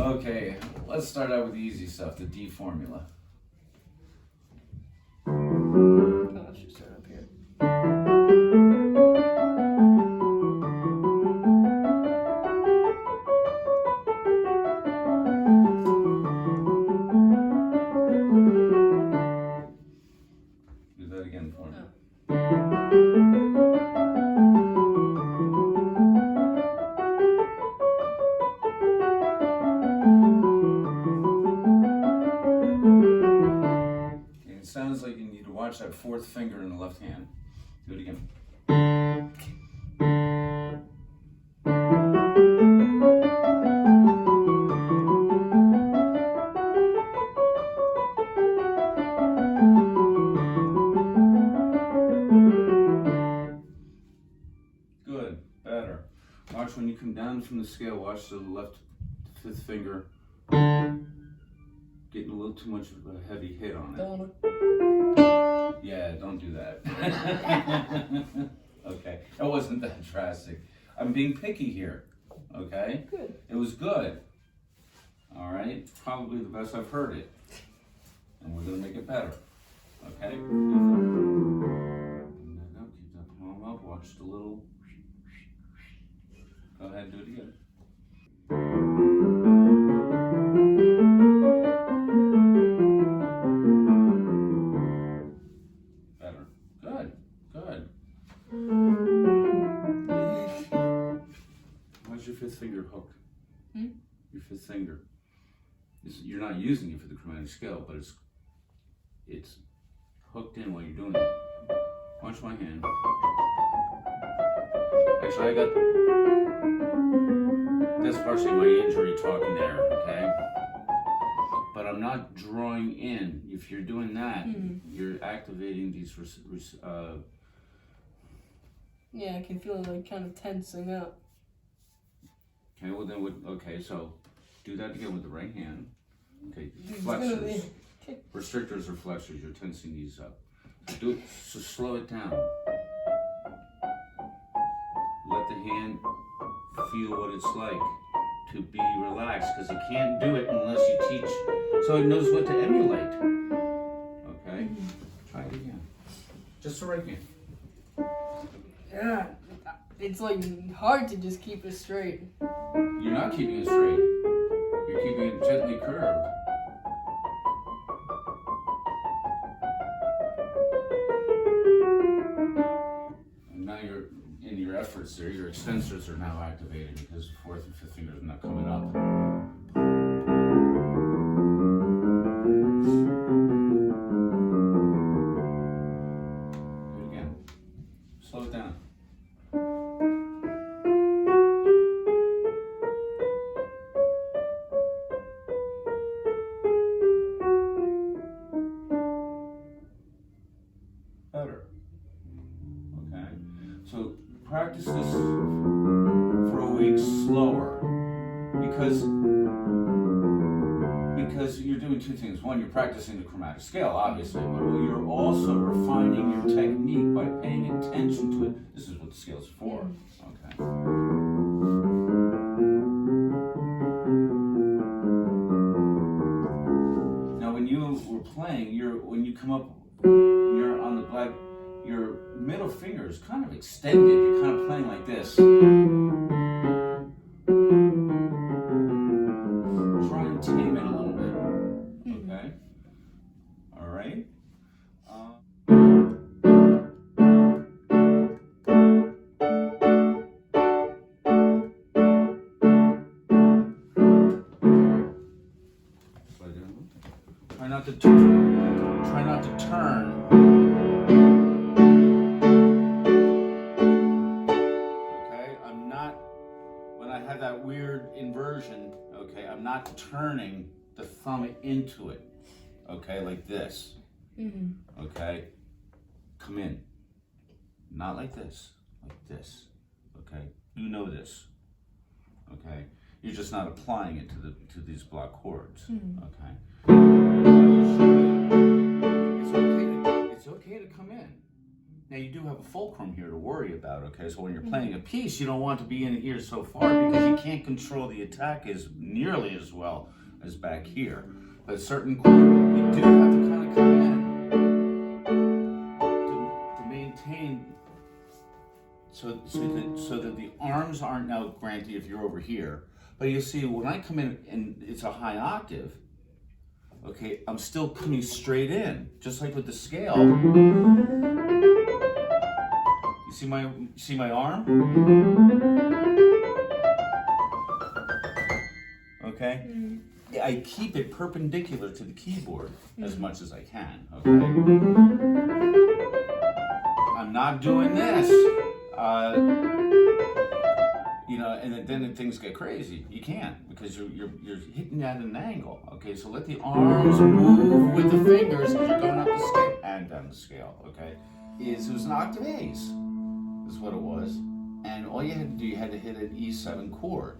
Okay, let's start out with the easy stuff, the D formula. I should start up here. Do that again for me. It sounds like you need to watch that fourth finger in the left hand. Do it again. Good, better. Watch when you come down from the scale, watch the left fifth finger getting a little too much of a heavy hit on it. Yeah, don't do that. Okay, that wasn't that drastic. I'm being picky here, okay? Good. It was good. All right, probably the best I've heard it. And we're gonna make it better, okay? Keep that palm up, watch the little... Go ahead and do it again. Better. Good. Good. Why's your fifth finger hooked? Your fifth finger. You're not using it for the chromatic scale, but it's hooked in while you're doing it. Watch my hand. Actually, that's partially my injury talking there, okay? But I'm not drawing in. If you're doing that, you're activating these, Yeah, I can feel it like kind of tensing up. okay, well then, okay, so do that again with the right hand. Okay, flexors. Restrictors or flexors, you're tensing these up. Do it, so slow it down. Let the hand feel what it's like to be relaxed, because you can't do it unless you teach, so it knows what to emulate. Okay? Try it again. Just the right hand. Yeah, it's like hard to just keep it straight. You're not keeping it straight. You're keeping it gently curved. And now you're in your efforts there, your extensors are now activated because the fourth and fifth fingers are not coming up. Do it again. Slow it down. Better. Okay? So practice this for a week slower, because you're doing two things. One, you're practicing the chromatic scale, obviously, but you're also refining your technique by paying attention to it. This is what the scale's for. Okay. Now, when you were playing, when you come up, you're on the black. Your middle finger is kind of extended. You're kind of playing like this. Try and tame it a little bit. Okay? All right? Try not to turn. Try not to turn. That weird inversion, okay, I'm not turning the thumb into it, okay, like this, okay, come in, not like this, okay, you know this, okay, you're just not applying it to these block chords, okay. It's okay to come in, Now you do have a fulcrum here to worry about, okay? So when you're playing a piece, you don't want to be in here so far because you can't control the attack as nearly as well as back here. But a certain chord, you do have to kind of come in to maintain so that the arms aren't now granted if you're over here. But you see, when I come in and it's a high octave, okay, I'm still coming straight in, just like with the scale. You see my arm? Okay? I keep it perpendicular to the keyboard as much as I can, okay? I'm not doing this. And then things get crazy. You can't because you're hitting at an angle. Okay, so let the arms move with the fingers as you're going up the scale and down the scale. Okay, it was an octave ace, is what it was, and all you had to do, you had to hit an E7 chord.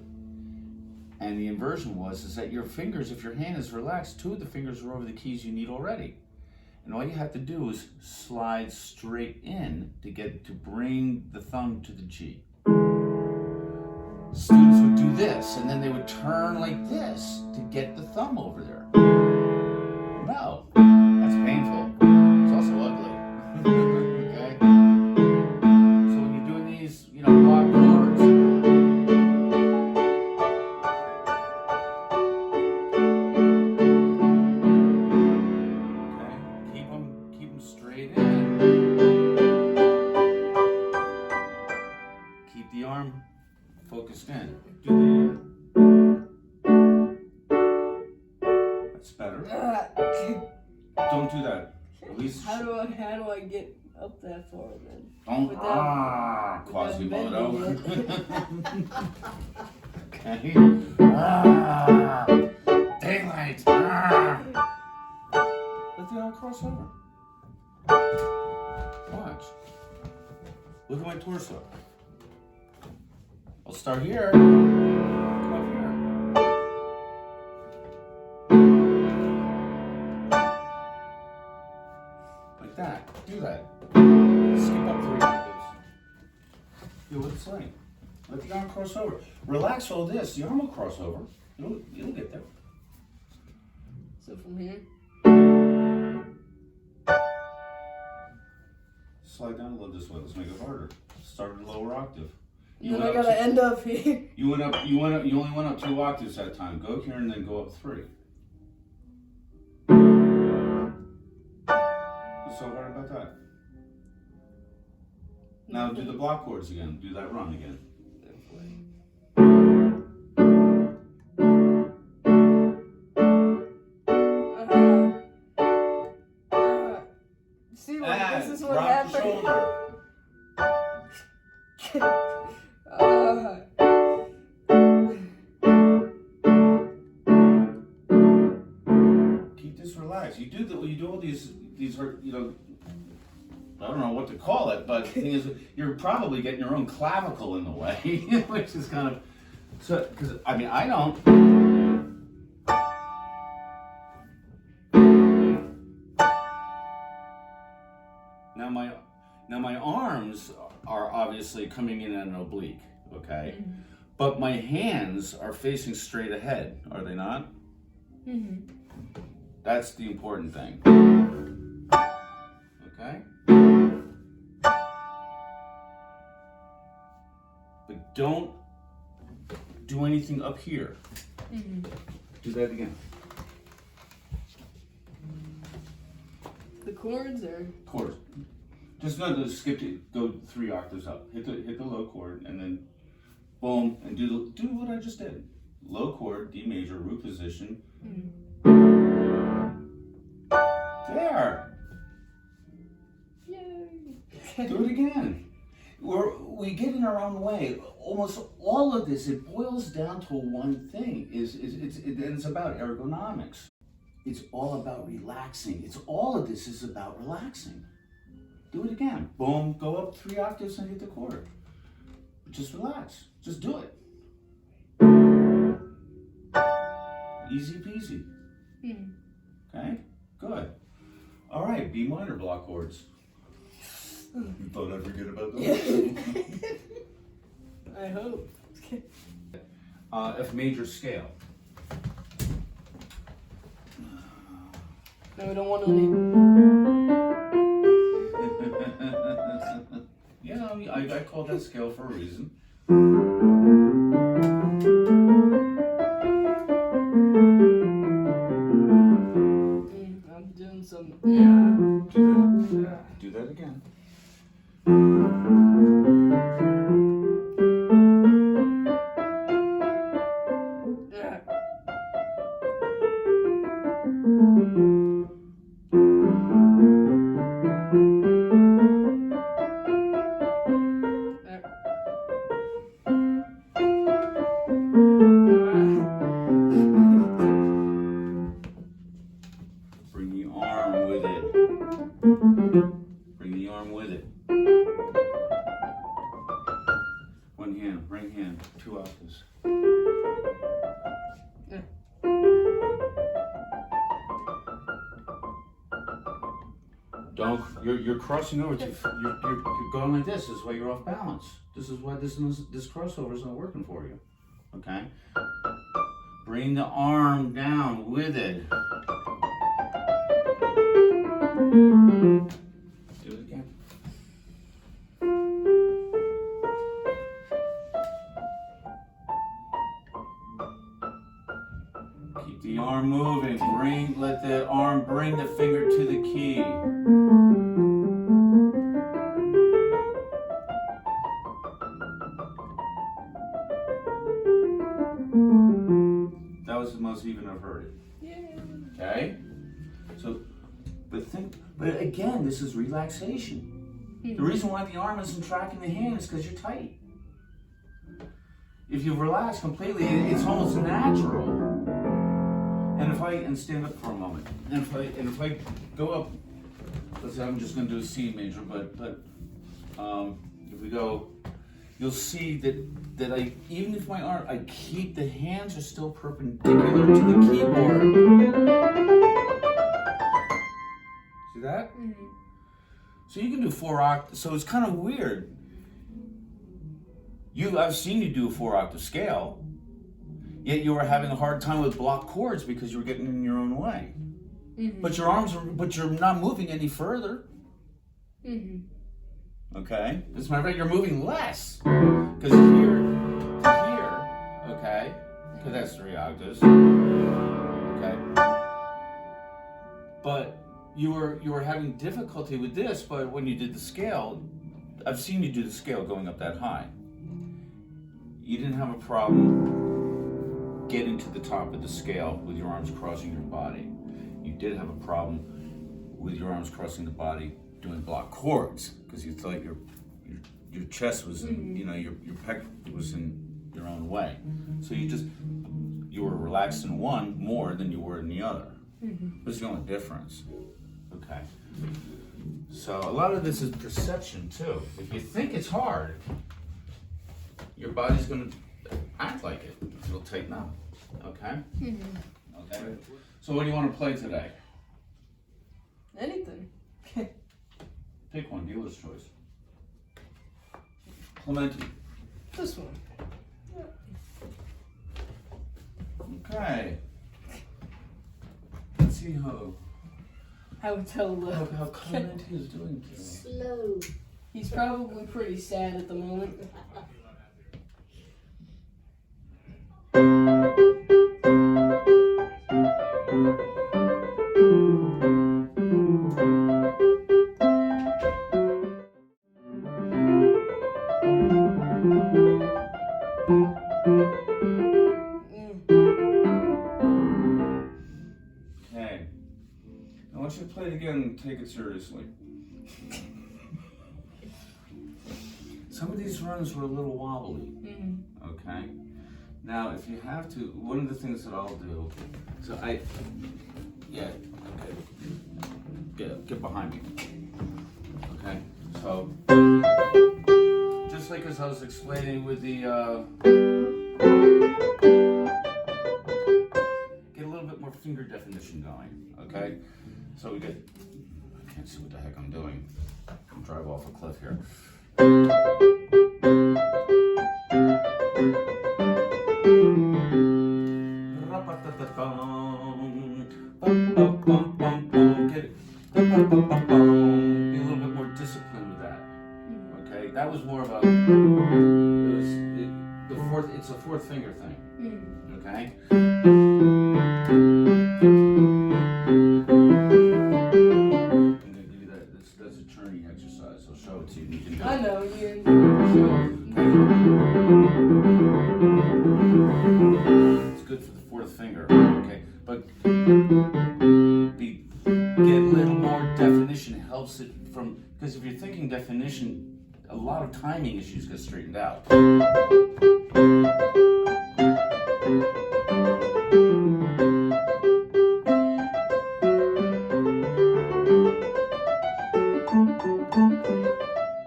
And the inversion is that your fingers, if your hand is relaxed, 2 of the fingers are over the keys you need already. And all you have to do is slide straight in to bring the thumb to the G. Students would do this, and then they would turn like this to get the thumb over there. No, that's painful. It's also ugly. Okay? So when you're doing these, block chords, okay, keep them straight in. Keep the arm focused in. That's better. Don't do that. At least. How do I get up that far then? Don't. Quasimodo. Okay. Daylight. Let the arm cross over. Watch. Look at my torso. I'll start here. Come up here. Like that. Do that. Skip up 3 octaves. Do what it's like. Let the arm cross over. Relax all this. The arm will cross over. It'll get there. So from here? Slide down a little this way. Let's make it harder. Start at a lower octave. Then I gotta end up here. You only went up 2 octaves that time. Go here and then go up 3. What's so hard about that? Now do the block chords again. Do that run again. See, this is what Drop happened. the shoulder. Keep this relaxed. You do all these are, I don't know what to call it, but the thing is, you're probably getting your own clavicle in the way, which is kind of, because I don't. Now my arms are obviously coming in at an oblique, okay? Mm-hmm. But my hands are facing straight ahead, are they not? Mm-hmm. That's the important thing. Okay? But don't do anything up here. Mm-hmm. Do that again. The chords or? Chords. Just skip it. Go 3 octaves up. Hit the low chord and then boom and do what I just did. Low chord, D major, root position. Mm-hmm. There. Yay. Do it again. We get in our own way. Almost all of this, it boils down to one thing. It's about ergonomics. It's all about relaxing. All of this is about relaxing. Do it again. Boom, go up 3 octaves and hit the chord. Just relax. Just do it. Easy peasy. Okay, good. All right, B minor block chords. You thought I'd forget about those? I hope. F major scale. No, we don't want any. Yeah, I called that scale for a reason. I'm doing some. Do that again. Bring the arm with it. Bring the arm with it. One hand, right hand, 2 octaves. Don't, you're crossing over too, you're going like this is why you're off balance. This is why this crossover is not working for you, okay? Bring the arm down with it. Do it again. Keep the arm moving. Let the arm bring the finger to the key. That was the most even I've heard it. Yeah. Okay? So, but again, this is relaxation. The reason why the arm isn't tracking the hand is because you're tight. If you relax completely, it's almost natural. And stand up for a moment. And if I go up, let's say I'm just going to do a C major, but if we go, you'll see that even if my arm, I keep the hands are still perpendicular to the keyboard. See that? Mm-hmm. So you can do 4 octaves. So it's kind of weird. I've seen you do a 4-octave scale, yet you were having a hard time with block chords because you were getting in your own way. Mm-hmm. But you're not moving any further. Mm-hmm. Okay? As a matter of fact, you're moving less. Because here to here, okay? Because that's 3 octaves. Okay? But you were having difficulty with this, but when you did the scale, I've seen you do the scale going up that high. You didn't have a problem getting to the top of the scale with your arms crossing your body. You did have a problem with your arms crossing the body doing block chords because you thought your chest was in, your pec was in your own way. So you were relaxed in one more than you were in the other. That's the only difference. Okay. So a lot of this is perception too. If you think it's hard, your body's going to act like it. It'll tighten up. Okay? Okay. So what do you want to play today? Anything. Pick one, dealer's choice. Clementi. This one. Okay. Let's see how Clementi is doing today. Slow. He's probably pretty sad at the moment. Okay. I want you to play it again and take it seriously. Some of these runs were a little wobbly. Okay? Now, if you have to, one of the things that I'll do, okay, get behind me. Okay? So, just like as I was explaining with the, get a little bit more finger definition going, okay? So we get, can't see what the heck I'm doing. I'm drive off a cliff here. Get it. Be a little bit more disciplined with that. Okay, that was more about the fourth. It's a fourth finger thing. Okay. I'm gonna give you that. That's a turning exercise. I'll show it to you. You can do it. I know you. It's good for the fourth finger. Okay, but get a little more definition helps it from, because if you're thinking definition, a lot of timing issues get straightened out.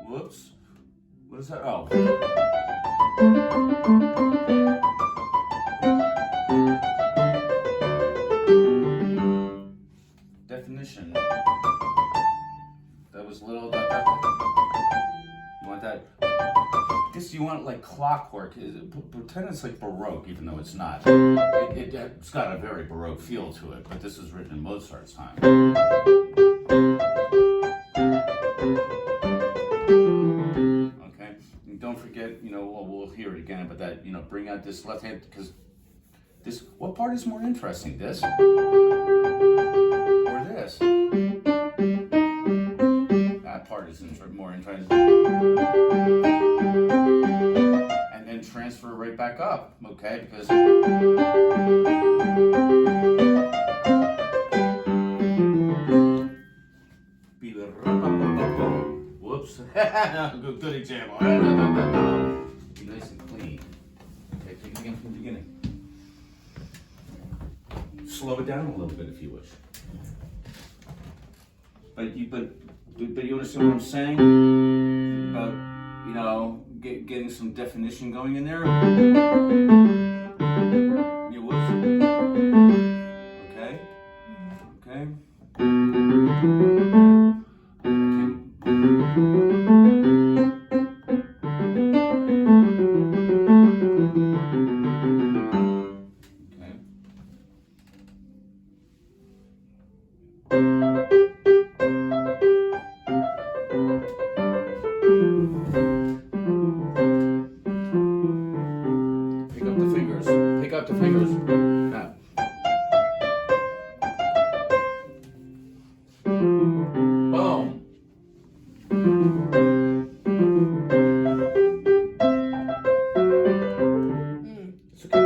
Whoops. What is that? Oh. Definition. That was little. You want that? Guess you want it like clockwork. Pretend it's like Baroque, even though it's not. It's got a very Baroque feel to it, but this was written in Mozart's time. Okay, and don't forget, we'll hear it again, but that, bring out this left hand, because this, what part is more interesting? This? Or this? That part is more interesting. And then transfer right back up, okay? Because whoops. Good example. Be nice and clean. Okay, take it again from the beginning. Slow it down a little bit if you wish. But you understand what I'm saying about getting some definition going in there. Yeah, whoops. Okay. Okay. Pick up the fingers. Now. Boom. It's okay.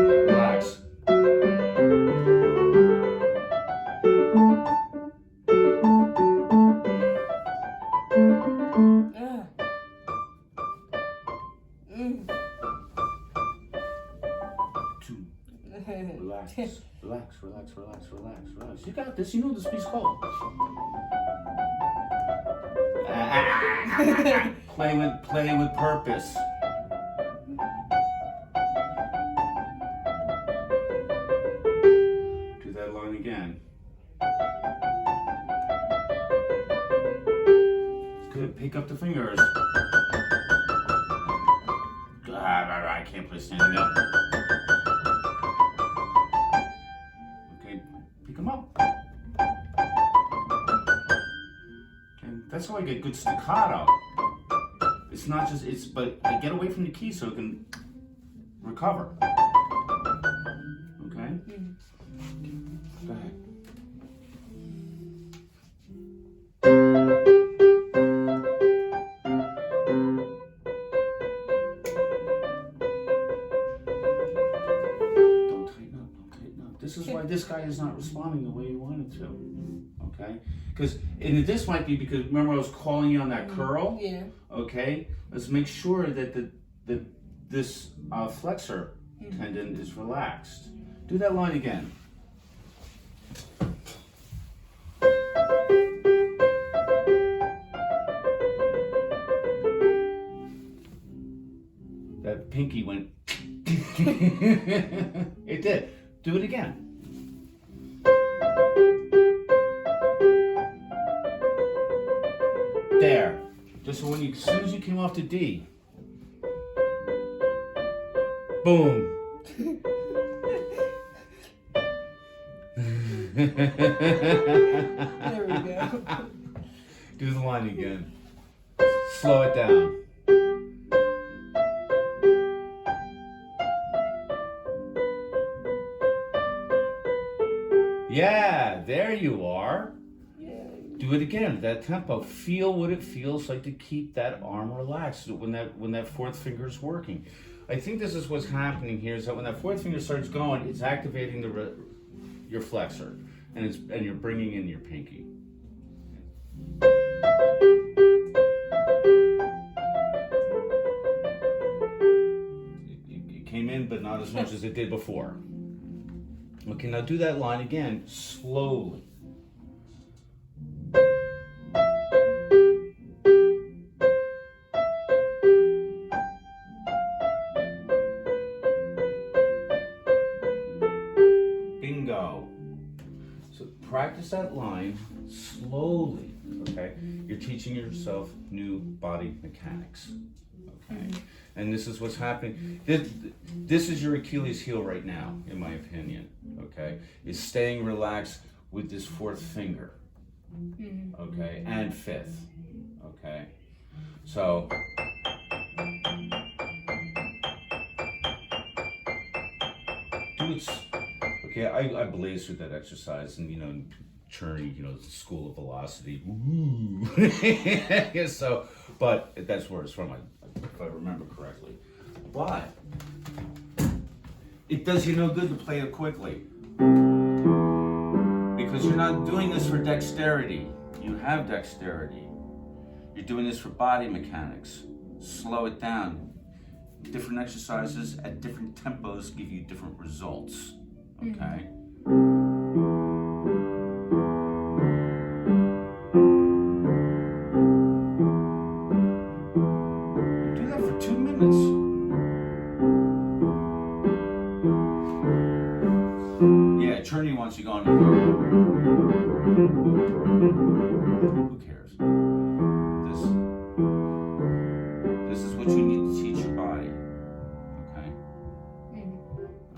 Relax. Relax. You got this. You know what this piece is called. Play with purpose. Do that line again. Good. Pick up the fingers. I can't play standing up. Pick them up. Okay, that's how I get good staccato. It's not just, but I get away from the key so it can recover. Okay? Go ahead. This is why this guy is not responding the way you wanted to, okay? Because, and this might be because, remember I was calling you on that curl? Yeah. Okay, let's make sure that this flexor tendon is relaxed. Do that line again. That pinky went, it did. Do it again. so when you, as soon as you came off the D, boom. There we go. Do the line again. Slow it down. Yeah, there you are. Do it again, that tempo. Feel what it feels like to keep that arm relaxed when that fourth finger is working. I think this is what's happening here, is that when that fourth finger starts going, it's activating your flexor, and you're bringing in your pinky. It came in, but not as much as it did before. Okay, now do that line again, slowly. Bingo. So practice that line slowly, okay? You're teaching yourself new body mechanics, okay? And this is what's happening. This is your Achilles heel right now, in my opinion, okay? Is staying relaxed with this fourth finger, okay? And fifth, okay? So, do it, okay, I blazed through that exercise, and Churney, the school of velocity, woo. So, but that's where it's from, if I remember correctly. But it does you no good to play it quickly, because you're not doing this for dexterity. You have dexterity. You're doing this for body mechanics. Slow it down. Different exercises at different tempos give you different results. Okay? Do that for 2 minutes. Yeah, Churney wants you going. Who cares? This is what you need to teach your body. Okay?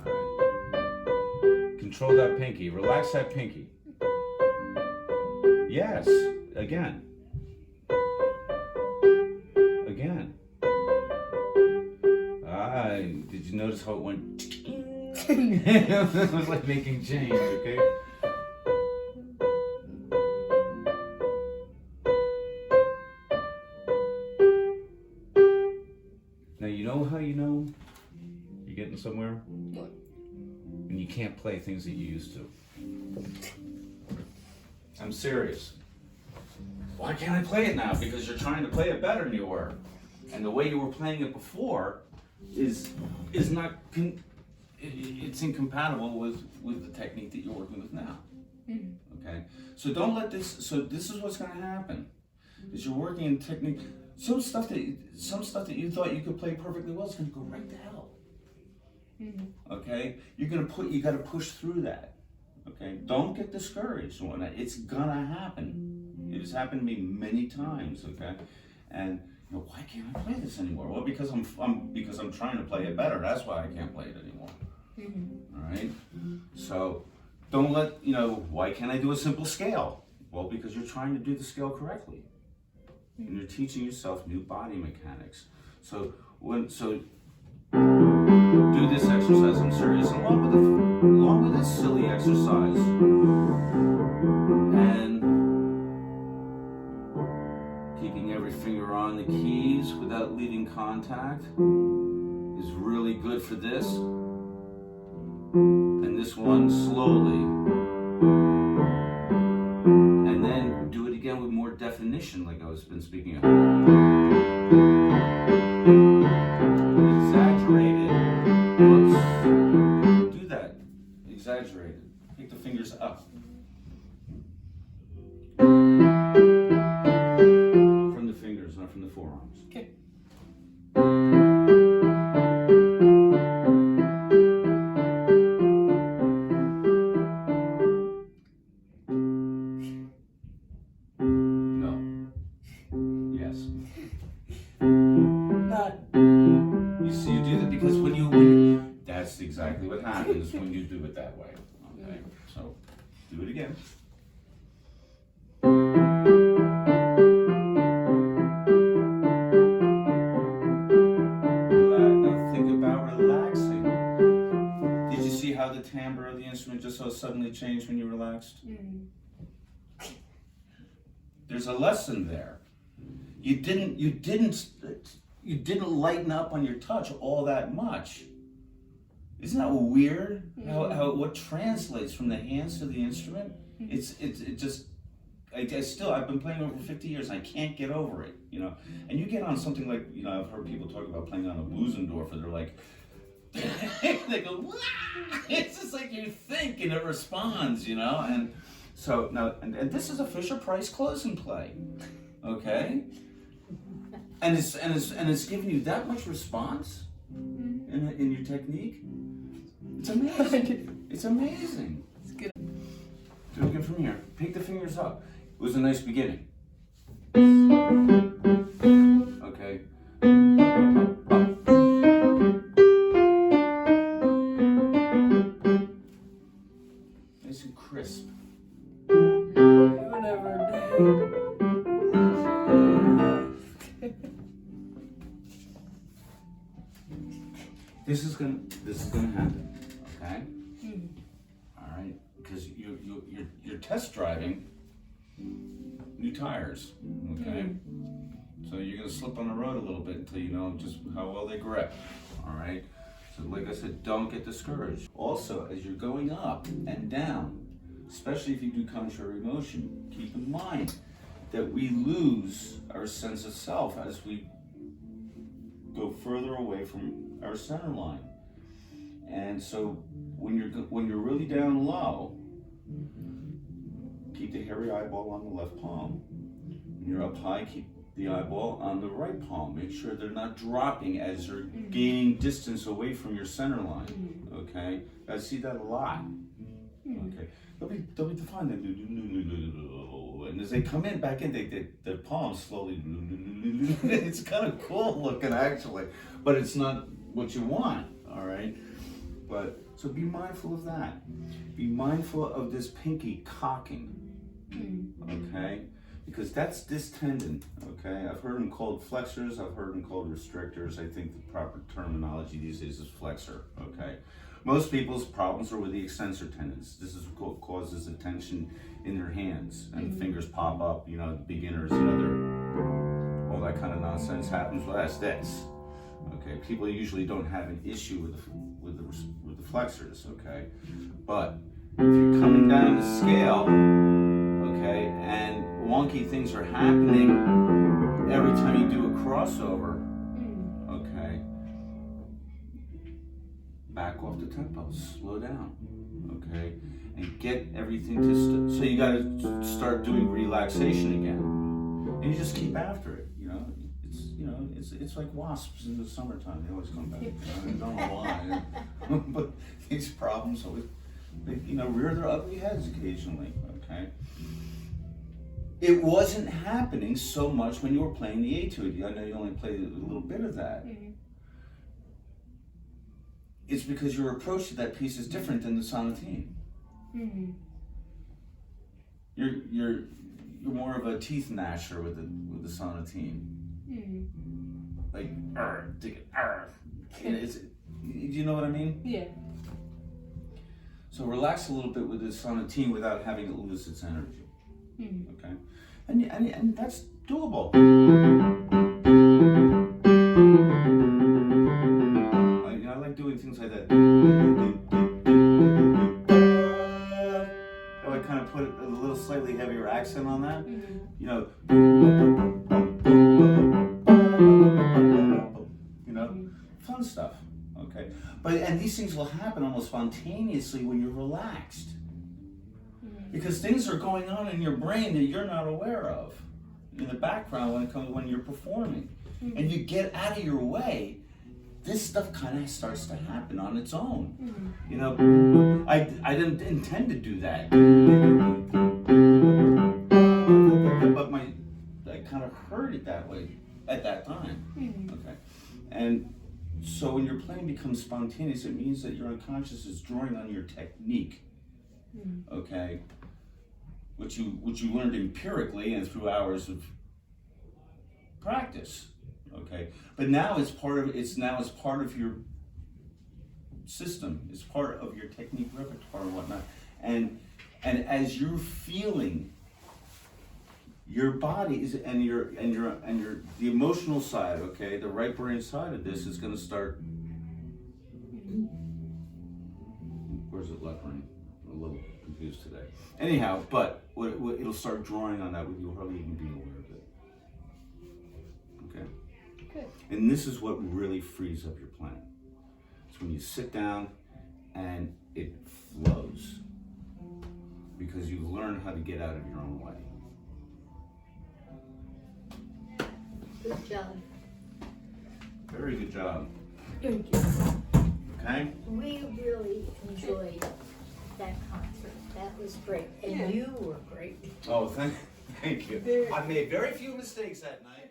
Alright. Control that pinky. Relax that pinky. Yes. Again. Again. Did you notice how it went? It was like making change, okay? Now you know how you know you're getting somewhere? What? When you can't play things that you used to. I'm serious. Why can't I play it now? Because you're trying to play it better than you were. And the way you were playing it before is not, it's incompatible with the technique that you're working with now. Okay? So don't let this, so this is what's going to happen. Is you're working in technique, some stuff that you thought you could play perfectly well is going to go right to hell. Okay? You got to push through that. Okay? Don't get discouraged when it's gonna happen. It has happened to me many times. Okay? And why can't I play this anymore? Well, because I'm trying to play it better. That's why I can't play it anymore. All right? So don't let why can't I do a simple scale? Well, because you're trying to do the scale correctly. And you're teaching yourself new body mechanics. So do this exercise, I'm serious, along with this silly exercise. And keeping every finger on the keys without leaving contact is really good for this. And this one slowly. And then do it again with more definition, like I was been speaking of. Exaggerated. Whoops. Do that. Exaggerated. Pick the fingers up. From the fingers, not from the forearms. Okay. No. Yes. exactly what happens when you do it that way. Okay, so do it again. Now think about relaxing. Did you see how the timbre of the instrument just so suddenly changed when you relaxed? There's a lesson there. You didn't lighten up on your touch all that much. Isn't that weird? How what translates from the hands to the instrument? I've been playing over 50 years and I can't get over it, you know. And you get on something like, you know, I've heard people talk about playing on a Blusendorf and they're like, they go, wah! It's just like you think and it responds, you know. And so now, and this is a Fisher-Price closing play, okay? And it's giving you that much response in your technique. It's amazing. It's amazing. It's good. Do it again from here. Pick the fingers up. It was a nice beginning. Okay. Nice and crisp. Whatever. This is gonna happen, okay? All right, because you're test driving new tires, okay? So you're gonna slip on the road a little bit until you know just how well they grip, all right? So like I said, don't get discouraged. Also, as you're going up and down, especially if you do contrary motion, keep in mind that we lose our sense of self as we go further away from our center line. And so when you're really down low, keep the hairy eyeball on the left palm. When you're up high, keep the eyeball on the right palm. Make sure they're not dropping as you're gaining distance away from your center line. Okay? I see that a lot. Okay. They'll be defined. And as they come in back in, their palms slowly. It's kind of cool looking actually, but it's not what you want. All right. But so be mindful of that. Be mindful of this pinky cocking. Okay. Because that's distended. Okay. I've heard them called flexors. I've heard them called restrictors. I think the proper terminology these days is flexor. Okay. Most people's problems are with the extensor tendons. This is what causes a tension in their hands and fingers pop up, you know, beginners, you know, all that kind of nonsense happens. Well, that's this. Okay, people usually don't have an issue with the flexors, okay? But if you're coming down the scale, okay, and wonky things are happening every time you do a crossover, okay, back off the tempo, slow down, okay, and get everything to so you got to start doing relaxation again, and you just keep after it. It's like wasps in the summertime. They always come back. I don't know why, but these problems always, rear their ugly heads occasionally. Okay. It wasn't happening so much when you were playing the etude. I know you only played a little bit of that. It's because your approach to that piece is different than the sonatine. You're more of a teeth gnasher with the sonatine. Like do you know what I mean? Yeah. So relax a little bit with the sonatine without having it lose its energy. Okay, and that's doable. I like doing things like that. I kind of put a little slightly heavier accent on that. Fun stuff. Okay, and these things will happen almost spontaneously when you're relaxed, because things are going on in your brain that you're not aware of in the background when you're performing, and you get out of your way. This stuff kind of starts to happen on its own. I didn't intend to do that, but I kind of heard it that way at that time. Okay, and So when your playing becomes spontaneous, it means that your unconscious is drawing on your technique, okay? Which you learned empirically and through hours of practice, okay? But now it's part of your system. It's part of your technique repertoire and whatnot. And as you're feeling, your body is the emotional side, okay, the right brain side of this is going to start. Where's it left brain? I'm a little confused today. Anyhow, but it'll start drawing on that with you hardly even being aware of it. Okay. Good. And this is what really frees up your plan. It's when you sit down and it flows because you learn how to get out of your own way. Good job. Very good job. Thank you. Okay? We really enjoyed that concert. That was great. And Yeah. you were great. Oh, thank you. Very- I made very few mistakes that night.